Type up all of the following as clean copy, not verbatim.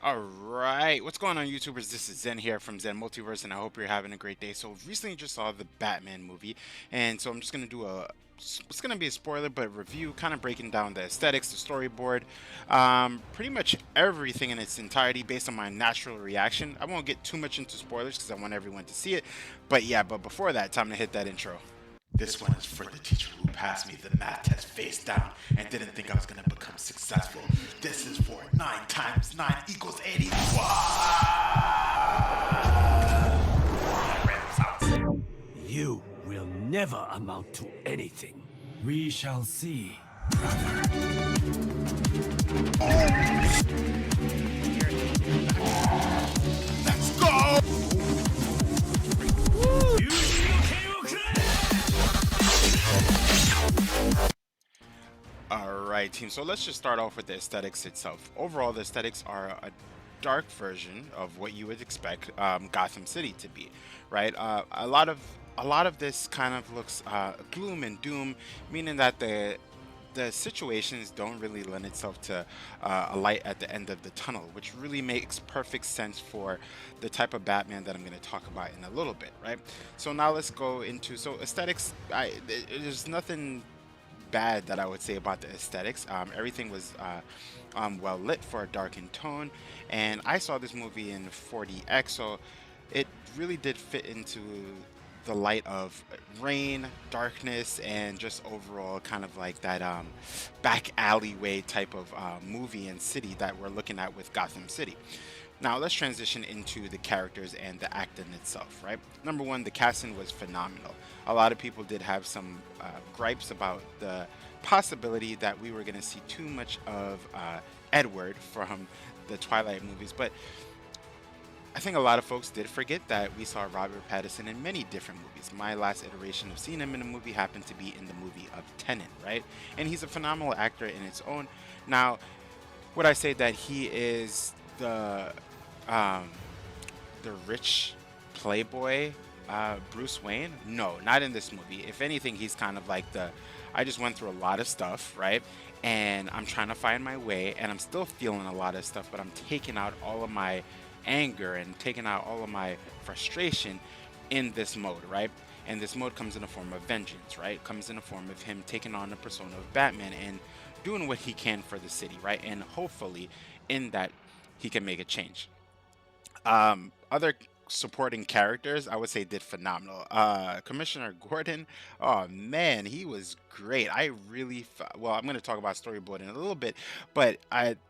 Alright, what's going on YouTubers? This is Zen here from Zen Multiverse and I hope you're having a great day. So recently just saw the Batman movie and so I'm just going to do it's going to be a spoiler but review, kind of breaking down the aesthetics, the storyboard, pretty much everything in its entirety based on my natural reaction. I won't get too much into spoilers because I want everyone to see it, but yeah, but before that, time to hit that intro. This one is for the teacher who passed me the math test face down and didn't think I was going to become successful. This is for 9 times 9 equals 81. You will never amount to anything. We shall see. Let's go! Alright team, so let's just start off with the aesthetics itself. Overall, the aesthetics are a dark version of what you would expect Gotham City to be, right? A lot of this kind of looks gloom and doom, meaning that the situations don't really lend itself to a light at the end of the tunnel, which really makes perfect sense for the type of Batman that I'm going to talk about in a little bit, right? So now let's go into aesthetics. There's nothing bad that I would say about the aesthetics. Everything was well lit for a darkened tone, and I saw this movie in 4DX, so it really did fit into the light of rain, darkness, and just overall kind of like that back alleyway type of movie and city that we're looking at with Gotham City. Now let's transition into the characters and the acting itself, right? Number one, the casting was phenomenal. A lot of people did have some gripes about the possibility that we were going to see too much of Edward from the Twilight movies, but I think a lot of folks did forget that we saw Robert Pattinson in many different movies. My last iteration of seeing him in a movie happened to be in the movie of Tenet, right? And he's a phenomenal actor in its own. Now, would I say that he is um, the rich playboy Bruce Wayne? No, not in this movie. If anything, he's kind of like I just went through a lot of stuff, right? And I'm trying to find my way, and I'm still feeling a lot of stuff, but I'm taking out all of my anger and taking out all of my frustration in this mode, right? And this mode comes in the form of vengeance, right? Comes in the form of him taking on the persona of Batman and doing what he can for the city, right? And hopefully in that he can make a change. Other supporting characters, I would say, did phenomenal. Commissioner Gordon, oh man, he was great. Well, I'm going to talk about storyboard in a little bit, but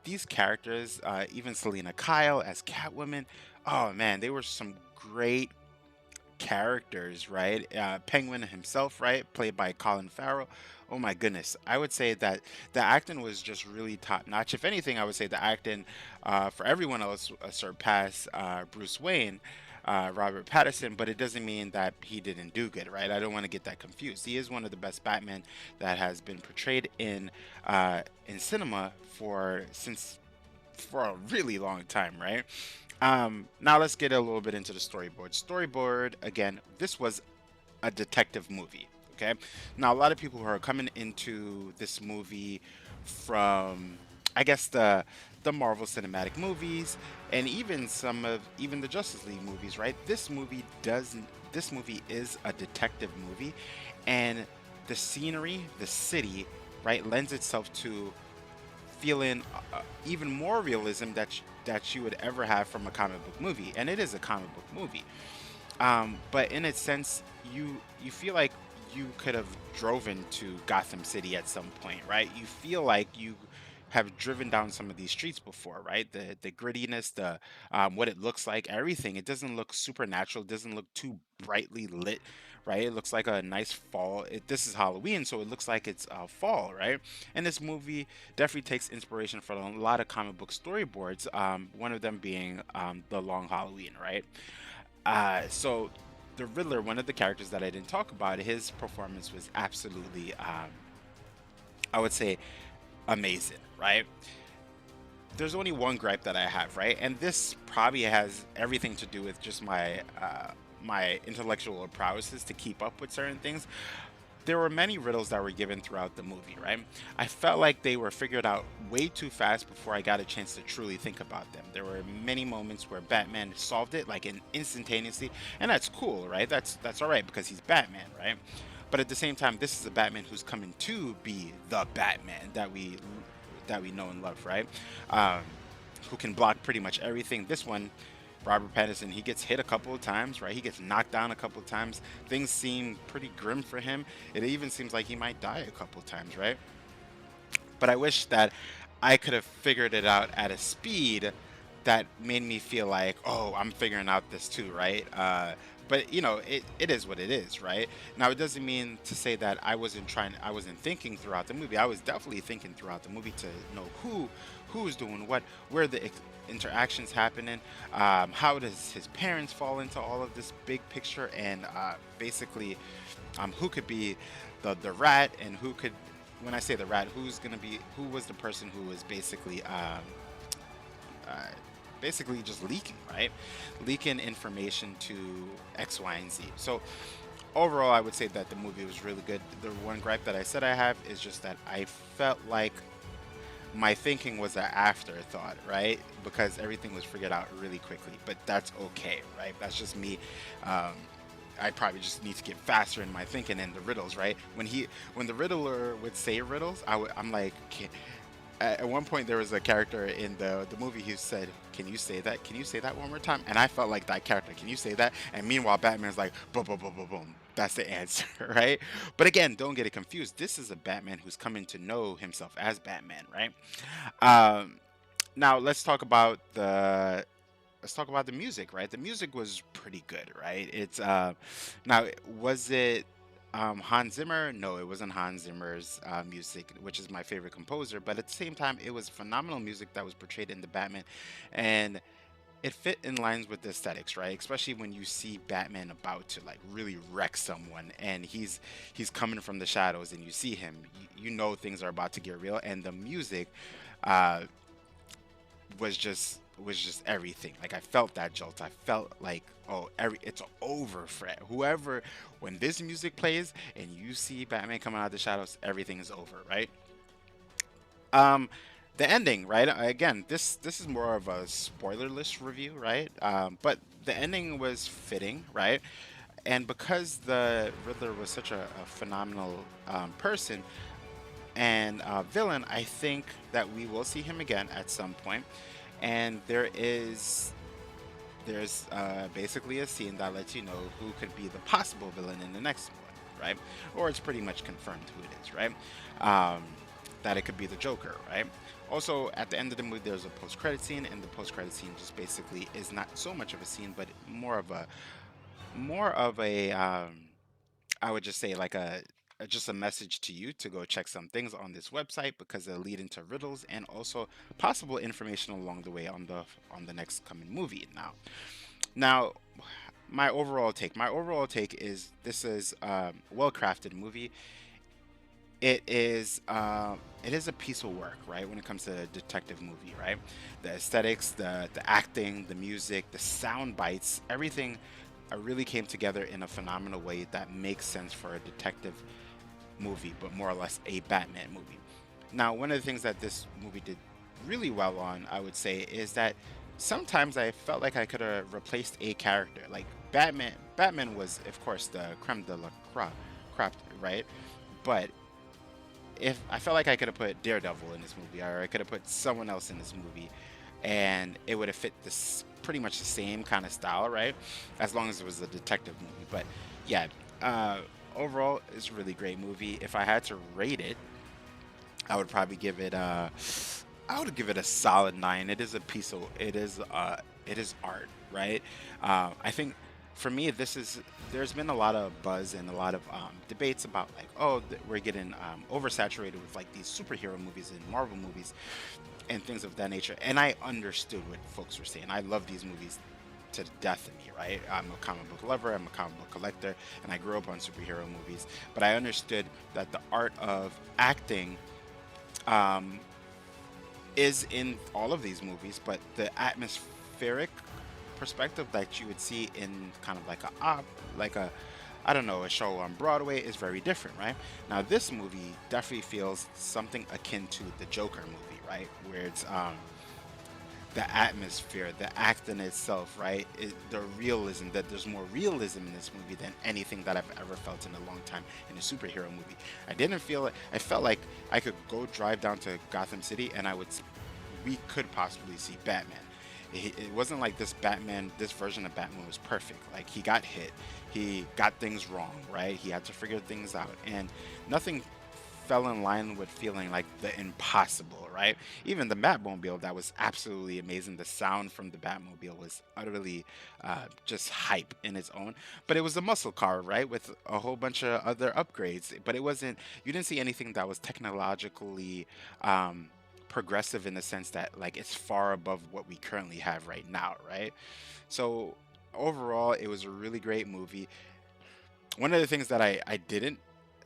these characters, even Selena Kyle as Catwoman, oh man, they were some great characters, right? Penguin himself, right, played by Colin Farrell. Oh my goodness, I would say that the acting was just really top notch. If anything, I would say the acting for everyone else surpassed Bruce Wayne, Robert Pattinson, but it doesn't mean that he didn't do good, right? I don't want to get that confused. He is one of the best Batman that has been portrayed in cinema for a really long time, right? Now let's get a little bit into the storyboard. Storyboard, again, this was a detective movie. Okay. Now a lot of people who are coming into this movie from, I guess, the Marvel Cinematic movies and even the Justice League movies, right? This movie is a detective movie, and the scenery, the city, right, lends itself to feeling even more realism that you would ever have from a comic book movie, and it is a comic book movie. But in a sense, you feel like you could have driven to Gotham City at some point, right? You feel like you have driven down some of these streets before, right? The grittiness, the what it looks like, everything. It doesn't look supernatural. It doesn't look too brightly lit, right? It looks like a nice fall. This is Halloween, so it looks like it's fall, right? And this movie definitely takes inspiration from a lot of comic book storyboards. One of them being the Long Halloween, right? So the Riddler, one of the characters that I didn't talk about, his performance was absolutely, I would say, amazing, right? There's only one gripe that I have, right? And this probably has everything to do with just my intellectual prowesses to keep up with certain things. there were many riddles that were given throughout the movie, right? I felt like they were figured out way too fast before I got a chance to truly think about them. There were many moments where Batman solved it like instantaneously, and that's cool, right? That's all right because he's Batman, right? But at the same time, this is a Batman who's coming to be the Batman that we know and love, right? Um, who can block pretty much everything. This one, Robert Pattinson, he gets hit a couple of times, right? He gets knocked down a couple of times. Things seem pretty grim for him. It even seems like he might die a couple of times, right? But I wish that I could have figured it out at a speed that made me feel like, oh, I'm figuring out this too, right? But you know, it is what it is, right? Now, it doesn't mean to say that I wasn't thinking throughout the movie. I was definitely thinking throughout the movie to know who's doing what, where the interactions happening, how does his parents fall into all of this big picture, and basically, who could be the rat, and who could, when I say the rat, who was the person who was uh, basically just leaking, right? Leaking information to X, Y, and Z. So overall, I would say that the movie was really good. The one gripe that I said I have is just that I felt like my thinking was an afterthought, right? Because everything was figured out really quickly. But that's okay, right? That's just me. Um, I probably just need to get faster in my thinking and the riddles, right? When the Riddler would say riddles, I'm like, at one point there was a character in the movie who said, "Can you say that? Can you say that one more time?" And I felt like that character. Can you say that? And meanwhile, Batman's like, boom, boom, boom, boom, boom. That's the answer, right? But again, don't get it confused. This is a Batman who's coming to know himself as Batman, right? Um, Now let's talk about the music, right? The music was pretty good, right? It's now was it Hans Zimmer? No, it wasn't Hans Zimmer's music, which is my favorite composer. But at the same time, it was phenomenal music that was portrayed in the Batman, and it fit in lines with the aesthetics, right? Especially when you see Batman about to like really wreck someone, and he's coming from the shadows, and you see him. You know things are about to get real, and the music. Uh, was just everything. Like I felt that jolt. I felt like, oh, it's over, Fred. Whoever, when this music plays and you see Batman coming out of the shadows, everything is over, right? Um, the ending, right? Again, this is more of a spoilerless review, right? But the ending was fitting, right? And because the Riddler was such a phenomenal person and villain, I think that we will see him again at some point. And there's basically a scene that lets you know who could be the possible villain in the next one, right? Or it's pretty much confirmed who it is, right? Um, that it could be the Joker, right? Also, at the end of the movie, there's a post-credit scene, and the post-credit scene just basically is not so much of a scene, but more of a I would just say like just a message to you to go check some things on this website because they'll lead into riddles and also possible information along the way on the next coming movie. Now, my overall take is this is well crafted movie. It is a piece of work, right? When it comes to a detective movie, right? The aesthetics, the acting, the music, the sound bites, everything really came together in a phenomenal way that makes sense for a detective movie, but more or less a Batman movie. Now, one of the things that this movie did really well on, I would say, is that sometimes I felt like I could have replaced a character. Like Batman was, of course, the creme de la crop, right? But if I felt like I could have put Daredevil in this movie, or I could have put someone else in this movie, and it would have fit this pretty much the same kind of style, right? As long as it was a detective movie. But yeah, overall, it's a really great movie. If I had to rate it, I would probably give it I would give it a solid 9. It is art, right? I think for me, there's been a lot of buzz and a lot of debates about like, oh, we're getting oversaturated with like these superhero movies and Marvel movies and things of that nature. And I understood what folks were saying. I love these movies to the death of me, right? I'm a comic book lover, I'm a comic book collector, and I grew up on superhero movies. But I understood that the art of acting um, is in all of these movies, but the atmospheric perspective that you would see in kind of like I don't know, a show on Broadway is very different, right? Now this movie definitely feels something akin to the Joker movie, right? Where it's the atmosphere, the acting itself, right? The realism, that there's more realism in this movie than anything that I've ever felt in a long time in a superhero movie. I didn't feel it. I felt like I could go drive down to Gotham City and we could possibly see Batman. It wasn't like this version of Batman was perfect. Like he got hit, he got things wrong, right? He had to figure things out, and nothing fell in line with feeling like the impossible, right? Even the Batmobile, that was absolutely amazing. The sound from the Batmobile was utterly just hype in its own. But it was a muscle car, right? With a whole bunch of other upgrades. But it wasn't, you didn't see anything that was technologically progressive in the sense that like it's far above what we currently have right now, right? So overall, it was a really great movie. One of the things that I didn't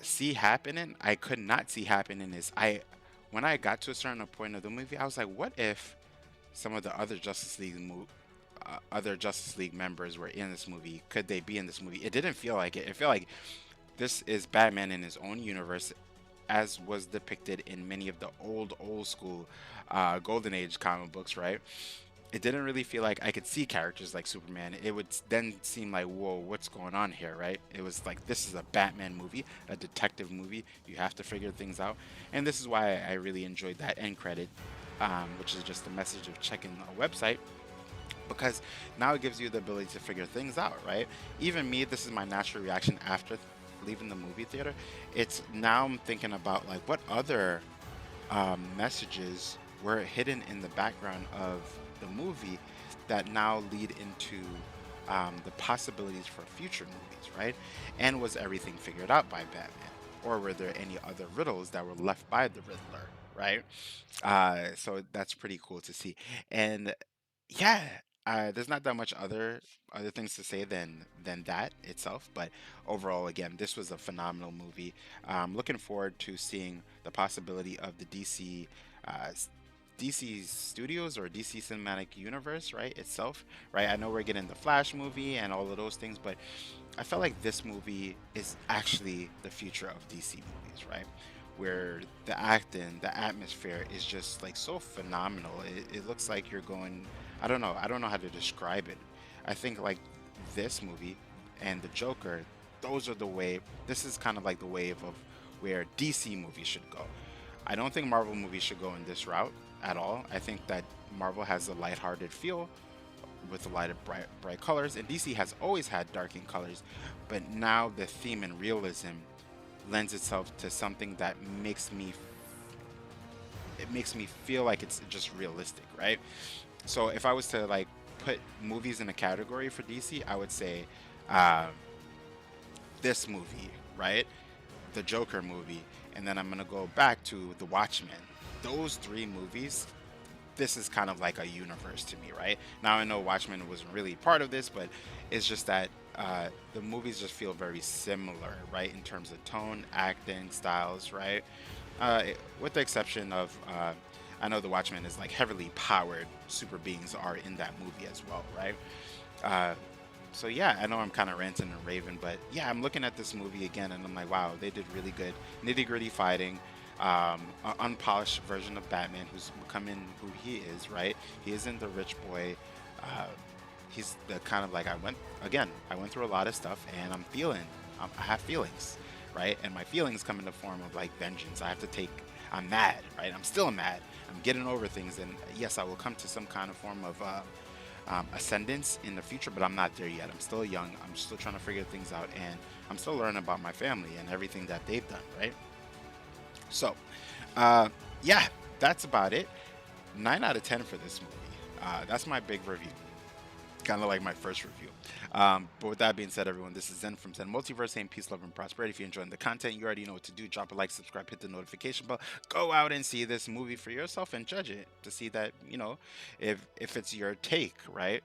see happening, I could not see happening is when I got to a certain point of the movie, I was like, what if some of the other Justice League members were in this movie? Could they be in this movie? It didn't feel like it. It felt like this is Batman in his own universe, as was depicted in many of the old school Golden Age comic books, right? It didn't really feel like I could see characters like Superman. It would then seem like, whoa, what's going on here, right? It was like, this is a Batman movie, a detective movie. You have to figure things out. And this is why I really enjoyed that end credit, which is just a message of checking a website, because now it gives you the ability to figure things out, right? Even me, this is my natural reaction after leaving the movie theater. It's now I'm thinking about like what other messages were hidden in the background of the movie that now lead into the possibilities for future movies, right? And was everything figured out by Batman? Or were there any other riddles that were left by the Riddler, right? So that's pretty cool to see. And yeah, there's not that much other things to say than that itself, but overall, again, this was a phenomenal movie. Looking forward to seeing the possibility of the uh, DC Studios or DC Cinematic Universe, right, itself, right? I know we're getting the Flash movie and all of those things, but I felt like this movie is actually the future of DC movies, right? Where the acting, the atmosphere is just like so phenomenal. It looks like you're going, I don't know how to describe it. I think like this movie and the Joker, those are the wave. This is kind of like the wave of where DC movies should go. I don't think Marvel movies should go in this route at all. I think that Marvel has a lighthearted feel with a light of bright colors, and DC has always had darkening colors, but now the theme and realism lends itself to something that makes me feel like it's just realistic, right? So if I was to like put movies in a category for DC, I would say uh, this movie, right? The Joker movie, and then I'm gonna go back to The Watchmen. Those three movies, this is kind of like a universe to me, right? Now I know Watchmen wasn't really part of this, but it's just that the movies just feel very similar, right, in terms of tone, acting, styles, right? With the exception of, I know The Watchmen is like heavily powered super beings are in that movie as well, right? Uh, so yeah, I know I'm kind of ranting and raving, but yeah, I'm looking at this movie again, and I'm like, wow, they did really good nitty gritty fighting. An unpolished version of Batman who's becoming who he is, right? He isn't the rich boy. Uh, he's the kind of like I went through a lot of stuff, and I have feelings, right? And my feelings come in the form of like vengeance. I'm mad, right? I'm still mad. I'm getting over things, and yes, I will come to some kind of form of ascendance in the future, but I'm not there yet. I'm still young. I'm still trying to figure things out, and I'm still learning about my family and everything that they've done, right? So, uh, yeah, that's about it. 9 out of 10 for this movie. That's my big review. Kind of like my first review. But with that being said, everyone, this is Zen from Zen Multiverse, saying peace, love, and prosperity. If you're enjoying the content, you already know what to do. Drop a like, subscribe, hit the notification bell. Go out and see this movie for yourself and judge it to see that, if it's your take, right?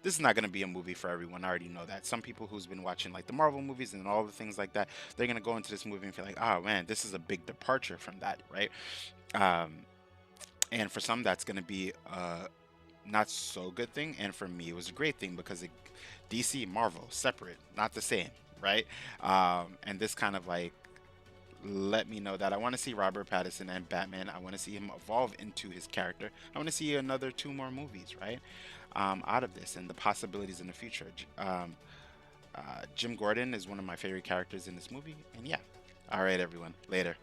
This is not going to be a movie for everyone. I already know that. Some people who's been watching like the Marvel movies and all the things like that, they're going to go into this movie and feel like, oh man, this is a big departure from that, right? Um, and for some, that's going to be not so good thing, and for me it was a great thing because DC Marvel separate, not the same, right? And this kind of like let me know that I want to see Robert Pattinson and Batman. I want to see him evolve into his character. I want to see another two more movies, right? Out of this and the possibilities in the future. Jim Gordon is one of my favorite characters in this movie. And yeah. All right, everyone. Later.